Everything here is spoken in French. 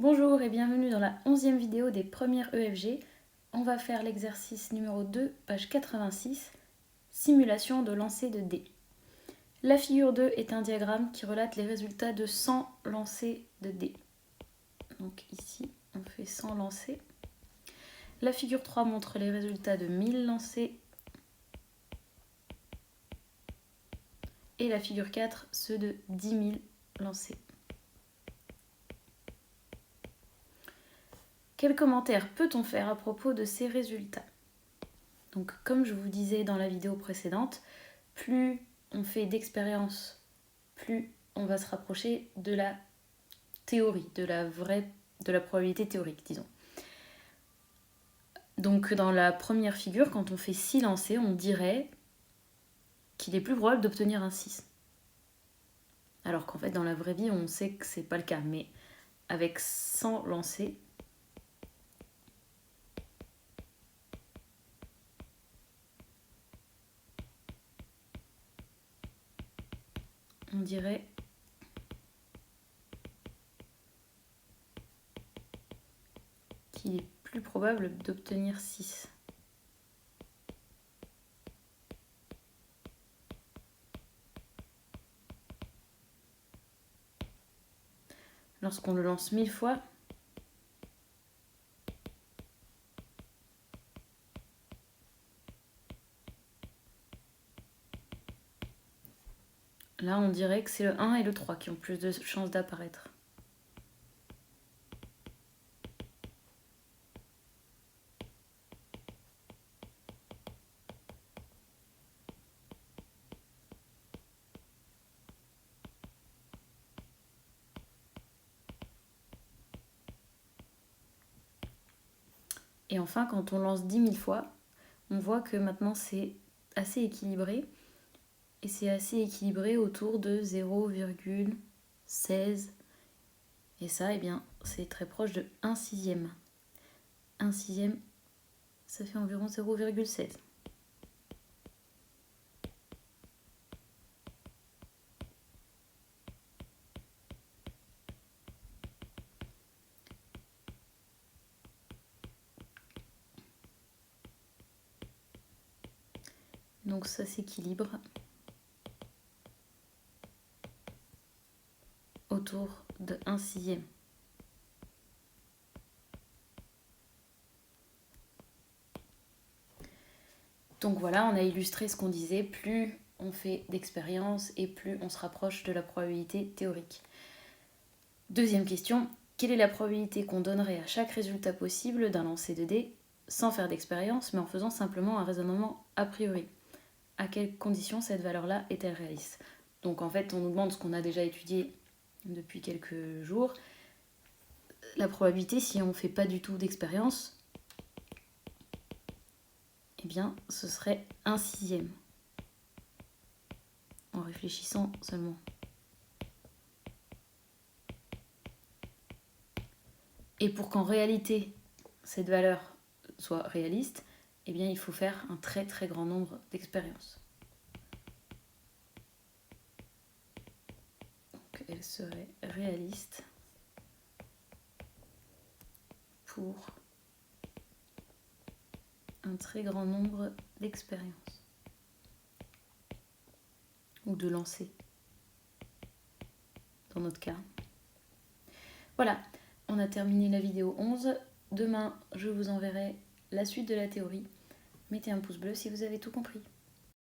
Bonjour et bienvenue dans la 11e vidéo des premières EFG. On va faire l'exercice numéro 2, page 86, simulation de lancer de dés. La figure 2 est un diagramme qui relate les résultats de 100 lancers de dés. Donc ici, on fait 100 lancers. La figure 3 montre les résultats de 1000 lancers. Et la figure 4, ceux de 10 000 lancers. Quel commentaire peut-on faire à propos de ces résultats? Donc, comme je vous disais dans la vidéo précédente, plus on fait d'expérience, plus on va se rapprocher de la théorie, de la probabilité théorique, disons. Donc, dans la première figure, quand on fait 6 lancers, on dirait qu'il est plus probable d'obtenir un 6. Alors qu'en fait, dans la vraie vie, on sait que c'est pas le cas. Mais avec 100 lancers, on dirait qu'il est plus probable d'obtenir 6. Lorsqu'on le lance 1000 fois, là on dirait que c'est le 1 et le 3 qui ont plus de chances d'apparaître. Et enfin, quand on lance 10 000 fois, on voit que maintenant c'est assez équilibré. Et c'est assez équilibré autour de 0,16. Et ça, eh bien, c'est très proche de 1 sixième. 1 sixième, ça fait environ 0,16. Donc ça s'équilibre autour de 1 sixième. Donc voilà, on a illustré ce qu'on disait, plus on fait d'expérience et plus on se rapproche de la probabilité théorique. Deuxième question, quelle est la probabilité qu'on donnerait à chaque résultat possible d'un lancer de dés sans faire d'expérience mais en faisant simplement un raisonnement a priori? À quelles conditions cette valeur-là est-elle réaliste? Donc en fait, on nous demande ce qu'on a déjà étudié depuis quelques jours. La probabilité, si on ne fait pas du tout d'expérience, eh bien, ce serait 1 sixième. En réfléchissant seulement. Et pour qu'en réalité, cette valeur soit réaliste, eh bien, il faut faire un très très grand nombre d'expériences. Donc, elle serait réaliste pour un très grand nombre d'expériences. Ou de lancers, dans notre cas. Voilà, on a terminé la vidéo 11. Demain, je vous enverrai la suite de la théorie. Mettez un pouce bleu si vous avez tout compris.